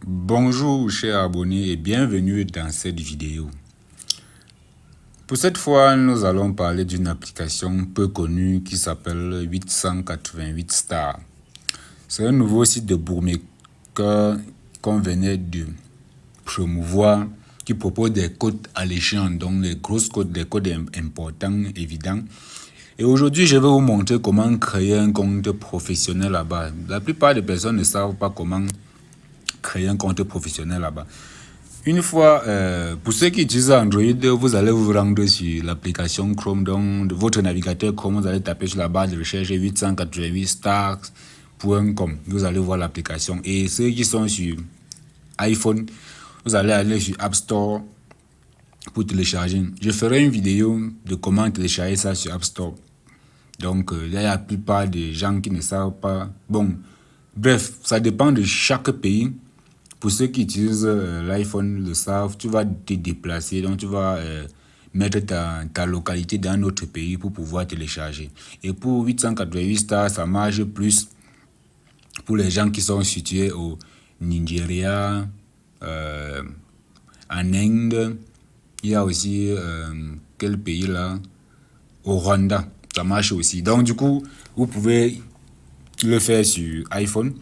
Bonjour chers abonnés et bienvenue dans cette vidéo. Pour cette fois, nous allons parler d'une application peu connue qui s'appelle 888 Star. C'est un nouveau site de bookmaker qu'on venait de promouvoir qui propose des codes alléchants, donc des grosses codes, des codes importants, évidents. Et aujourd'hui, je vais vous montrer comment créer un compte professionnel là-bas. La plupart des personnes ne savent pas comment créer un compte professionnel là-bas. Une fois, pour ceux qui utilisent Android, vous allez vous rendre sur l'application Chrome, donc votre navigateur Chrome, vous allez taper sur la barre de recherche 888stars.com. Vous allez voir l'application. Et ceux qui sont sur iPhone, vous allez aller sur App Store pour télécharger. Je ferai une vidéo de comment télécharger ça sur App Store. Donc, il y a la plupart des gens qui ne savent pas. Bon, bref, ça dépend de chaque pays. Pour ceux qui utilisent l'iPhone le savent, tu vas te déplacer, donc tu vas mettre ta localité dans un autre pays pour pouvoir télécharger. Et pour 888 stars, ça marche plus pour les gens qui sont situés au Nigeria, en Inde. Il y a aussi, quel pays là? Au Rwanda, ça marche aussi. Donc du coup, vous pouvez le faire sur iPhone.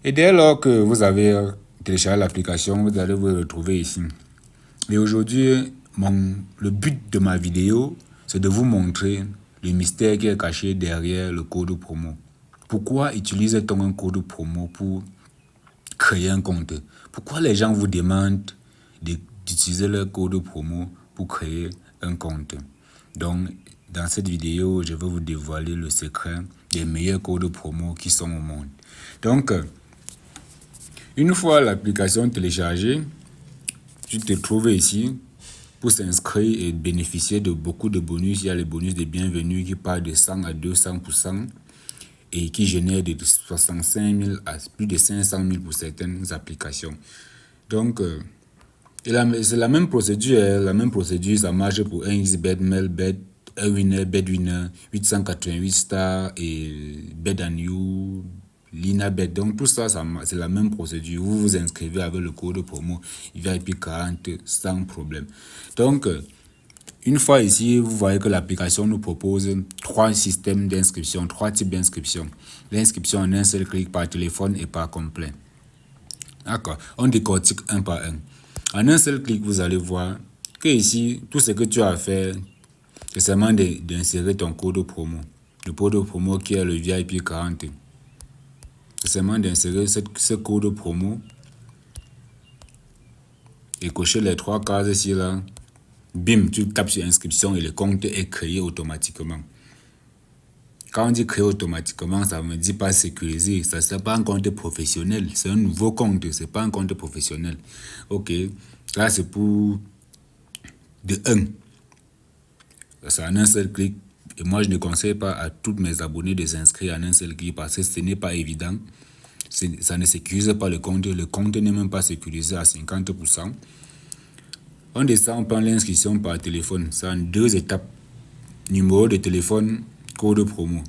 Et dès lors que vous avez téléchargé l'application, vous allez vous retrouver ici. Et aujourd'hui, le but de ma vidéo, c'est de vous montrer le mystère qui est caché derrière le code promo. Pourquoi utilise-t-on un code promo pour créer un compte? Pourquoi les gens vous demandent d'utiliser le code promo pour créer un compte? Donc, dans cette vidéo, je vais vous dévoiler le secret des meilleurs codes promo qui sont au monde. Donc, une fois l'application téléchargée, tu te trouves ici pour s'inscrire et bénéficier de beaucoup de bonus. Il y a les bonus de bienvenue qui partent de 100 à 200% et qui génèrent de 65 000 à plus de 500 000 pour certaines applications. Donc, c'est la même procédure. La même procédure, ça marche pour 1xBet, Mailbet, Winner, BetWinner, 888 Stars et Bet&You, Linabet. Donc tout ça, c'est la même procédure. Vous vous inscrivez avec le code promo VIP40 sans problème. Donc, une fois ici, vous voyez que l'application nous propose trois systèmes d'inscription, trois types d'inscription. L'inscription en un seul clic par téléphone et par complet. D'accord. On décortique un par un. En un seul clic, vous allez voir que ici, tout ce que tu as à faire, c'est seulement d'insérer ton code promo. Le code promo qui est le VIP40. C'est seulement d'insérer ce code promo et cocher les trois cases ici là. Bim, tu tapes sur inscription et le compte est créé automatiquement. Quand on dit créer automatiquement, ça ne me dit pas sécurisé. Ça n'est pas un compte professionnel. C'est un nouveau compte. Ce n'est pas un compte professionnel. Ok. Là, c'est pour de 1. C'est en un seul clic. Et moi, je ne conseille pas à tous mes abonnés de s'inscrire en un seul clic parce que ce n'est pas évident. Ça ne sécurise pas le compte. Le compte n'est même pas sécurisé à 50%. On descend, on prend l'inscription par téléphone. C'est en 2 étapes. Numéro de téléphone, code promo.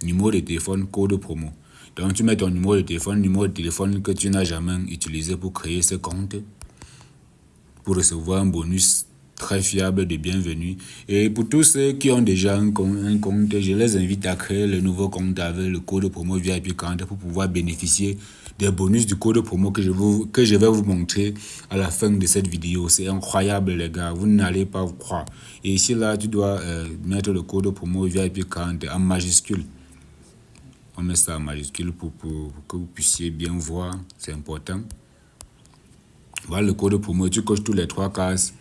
Numéro de téléphone, code promo. Donc, tu mets ton numéro de téléphone que tu n'as jamais utilisé pour créer ce compte, pour recevoir un bonus très fiable de bienvenue. Et pour tous ceux qui ont déjà un compte, je les invite à créer le nouveau compte avec le code promo VIP40 pour pouvoir bénéficier des bonus du code promo que je vais vous montrer à la fin de cette vidéo. C'est incroyable les gars, vous n'allez pas vous croire. Et ici là, tu dois mettre le code promo VIP40 en majuscule. On met ça en majuscule pour que vous puissiez bien voir, c'est important. Voilà le code promo, tu coches tous les 3 cases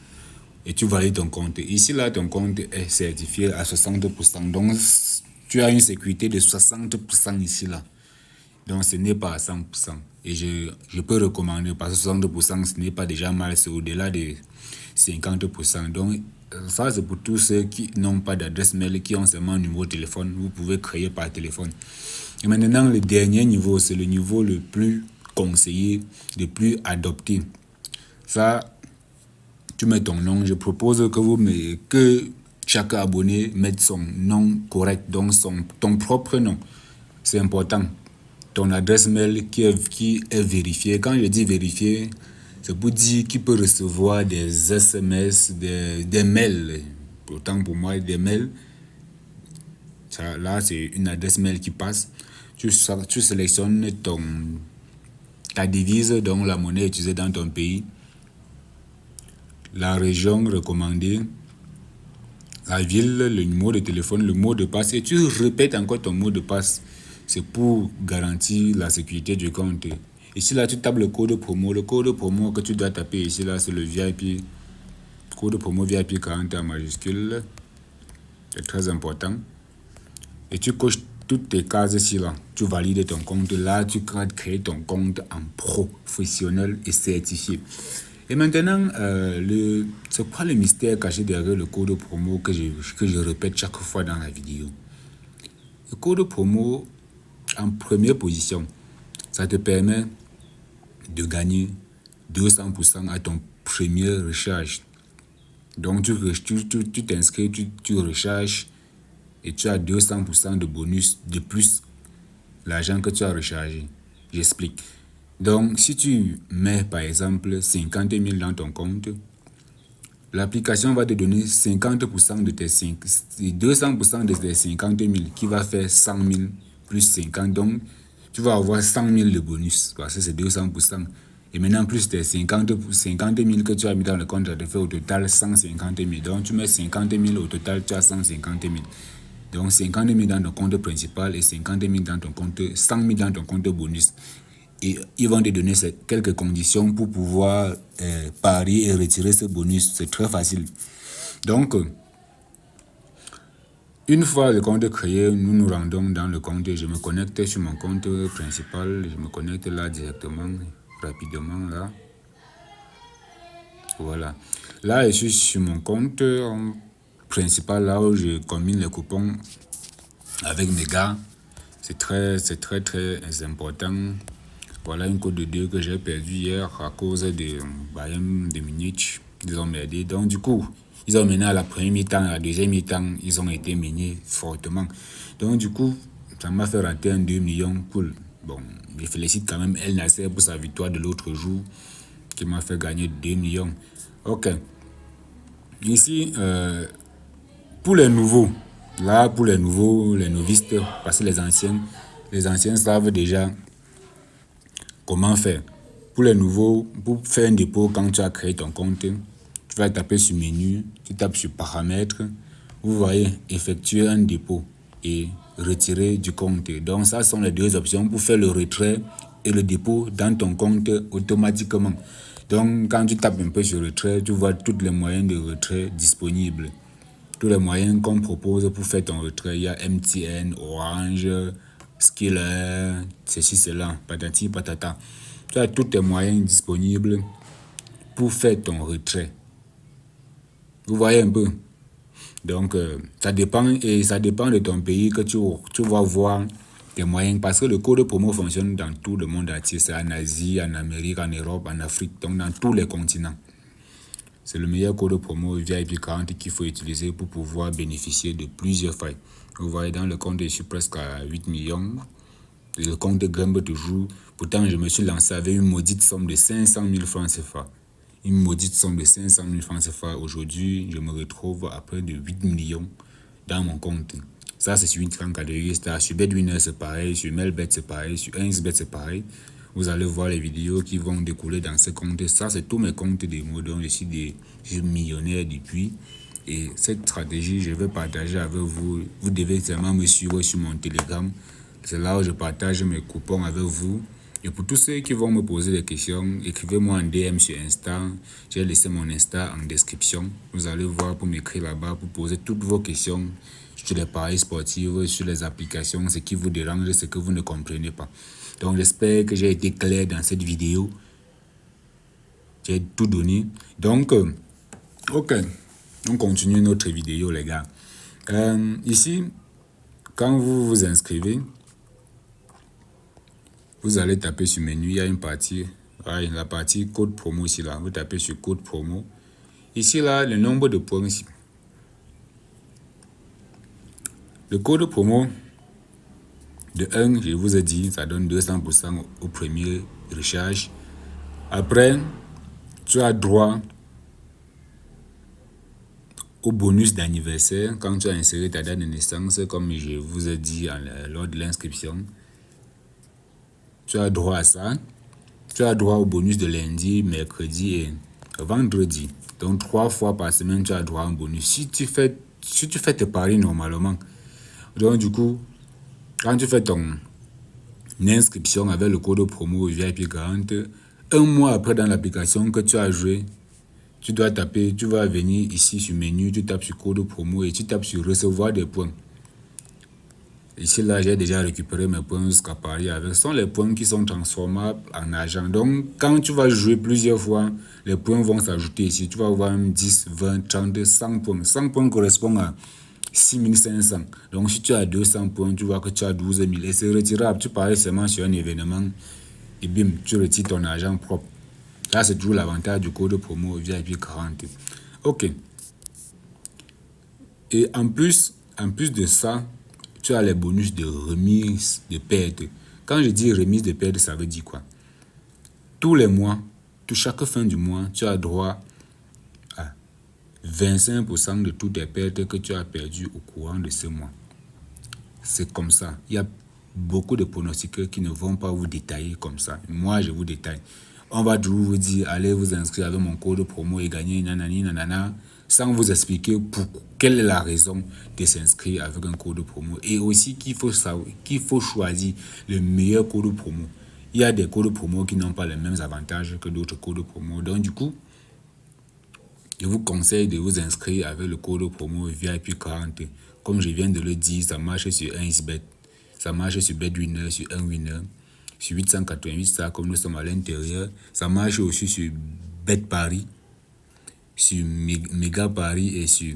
et tu valides ton compte. Ici là, ton compte est certifié à 60%. Donc, tu as une sécurité de 60% ici là. Donc, ce n'est pas à 100%. Et je peux recommander parce que 60%, ce n'est pas déjà mal, c'est au-delà de 50%. Donc, ça, c'est pour tous ceux qui n'ont pas d'adresse mail, qui ont seulement un numéro de téléphone. Vous pouvez créer par téléphone. Et maintenant, le dernier niveau, c'est le niveau le plus conseillé, le plus adopté. Ça, tu mets ton nom. Je propose que chaque abonné mette son nom correct, donc ton propre nom. C'est important. ton adresse mail qui est vérifiée. Quand je dis vérifiée, c'est pour dire qu'il peut recevoir des SMS, des mails. Autant pour moi, des mails. Ça, là, c'est une adresse mail qui passe. Tu sélectionnes ta devise, donc la monnaie utilisée dans ton pays, la région recommandée, la ville, le numéro de téléphone, le mot de passe, et tu répètes encore ton mot de passe. C'est pour garantir la sécurité du compte. Ici, là, tu tapes le code promo. Le code promo que tu dois taper ici, là, c'est le VIP. Code promo VIP 40 en majuscule. C'est très important. Et tu coches toutes tes cases ici, là. Tu valides ton compte. Là, tu crées ton compte en professionnel et certifié. Et maintenant, c'est quoi le mystère caché derrière le code promo que je répète chaque fois dans la vidéo? Le code promo, en première position, ça te permet de gagner 200% à ton premier recharge. Donc, tu t'inscris, tu recharges et tu as 200% de bonus de plus l'argent que tu as rechargé. J'explique. Donc, si tu mets par exemple 50 000 dans ton compte, l'application va te donner 50% de tes 200% de tes 50 000 qui va faire 100 000 plus 50. Donc, tu vas avoir 100 000 de bonus parce que c'est 200%. Et maintenant, plus tes 50 000 que tu as mis dans le compte, ça te fait au total 150 000. Donc, tu mets 50 000 au total, tu as 150 000. Donc, 50 000 dans ton compte principal et 50 000 dans ton compte, 100 000 dans ton compte bonus. Et ils vont te donner quelques conditions pour pouvoir parier et retirer ce bonus. C'est très facile. Donc, une fois le compte créé, nous nous rendons dans le compte. Je me connecte sur mon compte principal. Je me connecte là directement, rapidement là. Voilà. Là, je suis sur mon compte principal, là où je combine les coupons avec mes gars. C'est très important. Voilà une cote de 2 que j'ai perdu hier à cause de Bayern de Munich. Ils ont merdé. Donc, du coup, ils ont mené à la première mi-temps, à la deuxième mi-temps, ils ont été menés fortement. Donc, du coup, ça m'a fait rater un 2 millions. Cool. Bon, je félicite quand même El Nasser pour sa victoire de l'autre jour qui m'a fait gagner 2 millions. Ok. Ici, pour les nouveaux, là, pour les nouveaux, les novices, parce que les anciens savent déjà comment faire. Pour les nouveaux, pour faire un dépôt, quand tu as créé ton compte, tu vas taper sur menu, tu tapes sur paramètres, vous voyez, effectuer un dépôt et retirer du compte. Donc, ça sont les deux options pour faire le retrait et le dépôt dans ton compte automatiquement. Donc, quand tu tapes un peu sur retrait, tu vois tous les moyens de retrait disponibles. Tous les moyens qu'on propose pour faire ton retrait. Il y a MTN, Orange, Skiller, ceci, cela, patati, patata. Tu as tous tes moyens disponibles pour faire ton retrait. Vous voyez un peu? Donc, ça dépend de ton pays que tu vas voir tes moyens. Parce que le code promo fonctionne dans tout le monde entier. C'est en Asie, en Amérique, en Europe, en Afrique, donc dans tous les continents. C'est le meilleur code promo VIP 40 qu'il faut utiliser pour pouvoir bénéficier de plusieurs failles. Vous voyez, dans le compte, je suis presque à 8 millions. Le compte grimpe toujours. Pourtant, je me suis lancé avec une maudite somme de 500 000 francs CFA. Une maudite somme de 500 000 francs CFA. Aujourd'hui, je me retrouve à près de 8 millions dans mon compte. Ça, c'est sur une grande catégorie. Sur BetWinner, c'est pareil. Sur Melbet, c'est pareil. Sur 1xBet, c'est pareil. Vous allez voir les vidéos qui vont découler dans ce compte. Ça, c'est tous mes comptes démo. Donc, je suis millionnaire depuis. Et cette stratégie, je vais partager avec vous. Vous devez seulement me suivre sur mon Telegram. C'est là où je partage mes coupons avec vous. Et pour tous ceux qui vont me poser des questions, écrivez-moi en DM sur Insta. J'ai laissé mon Insta en description. Vous allez voir pour m'écrire là-bas, pour poser toutes vos questions sur les paris sportifs, sur les applications, ce qui vous dérange, ce que vous ne comprenez pas. Donc j'espère que j'ai été clair dans cette vidéo. J'ai tout donné. Donc, ok, on continue notre vidéo les gars. Ici, quand vous vous inscrivez, vous allez taper sur menu, il y a une partie, la partie code promo ici là, vous tapez sur code promo. Ici là, le nombre de points ici. Le code promo De 1, je vous ai dit, ça donne 200% au premier recharge. Après, tu as droit au bonus d'anniversaire quand tu as inséré ta date de naissance, comme je vous ai dit lors de l'inscription. Tu as droit à ça. Tu as droit au bonus de lundi, mercredi et vendredi. Donc 3 fois par semaine, tu as droit à un bonus. Si tu fais tes paris normalement, donc du coup, quand tu fais ton inscription avec le code promo VIP 40, un mois après dans l'application que tu as joué, tu dois taper, tu vas venir ici sur menu, tu tapes sur code promo et tu tapes sur recevoir des points. Ici, là, j'ai déjà récupéré mes points jusqu'à Paris avec. Ce sont les points qui sont transformables en argent. Donc, quand tu vas jouer plusieurs fois, les points vont s'ajouter ici. Tu vas avoir 10, 20, 30, 100 points. 100 points correspond à 6500. Donc, si tu as 200 points, tu vois que tu as 12 000. Et c'est retirable. Tu paries seulement sur un événement et bim, tu retires ton argent propre. Là, c'est toujours l'avantage du code promo VIP 40. Ok. Et en plus de ça, tu as les bonus de remise de perte. Quand je dis remise de perte, ça veut dire quoi? Tous les mois, chaque fin du mois, tu as droit à 25% de toutes les pertes que tu as perdues au courant de ce mois. C'est comme ça. Il y a beaucoup de pronostiqueurs qui ne vont pas vous détailler comme ça. Moi, je vous détaille. On va toujours vous dire, allez vous inscrire avec mon code promo et gagner nanani nanana, sans vous expliquer quelle est la raison de s'inscrire avec un code promo. Et aussi qu'il faut choisir le meilleur code promo. Il y a des codes promo qui n'ont pas les mêmes avantages que d'autres codes promo. Donc du coup, je vous conseille de vous inscrire avec le code promo VIP 40. Comme je viens de le dire, ça marche sur 1xBet, ça marche sur BetWinner, sur 1Winner, sur 888 ça comme nous sommes à l'intérieur. Ça marche aussi sur BetParis, sur Mega Paris et sur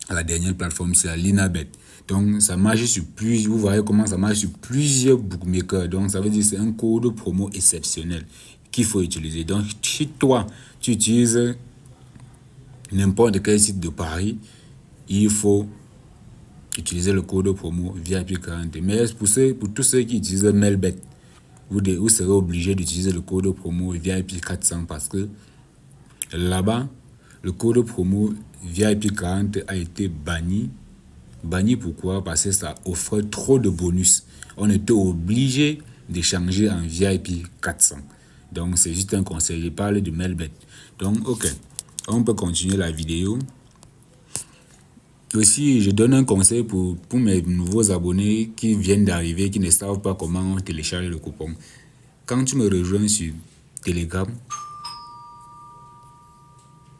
la dernière plateforme, c'est la Linabet. Donc ça marche sur plusieurs, vous voyez comment ça marche sur plusieurs bookmakers. Donc ça veut dire que c'est un code promo exceptionnel qu'il faut utiliser. Donc si toi, tu utilises n'importe quel site de Paris, il faut utiliser le code promo VIP 40. Mais pour tous ceux qui utilisent Melbet, vous serez obligé d'utiliser le code promo VIP 400 parce que là-bas, le code promo VIP 40 a été banni. Banni pourquoi? Parce que ça offre trop de bonus. On était obligé de changer en VIP 400. Donc c'est juste un conseil. Je parle de Melbet. Donc ok, on peut continuer la vidéo. Aussi, je donne un conseil pour mes nouveaux abonnés qui viennent d'arriver, qui ne savent pas comment télécharger le coupon. Quand tu me rejoins sur Telegram,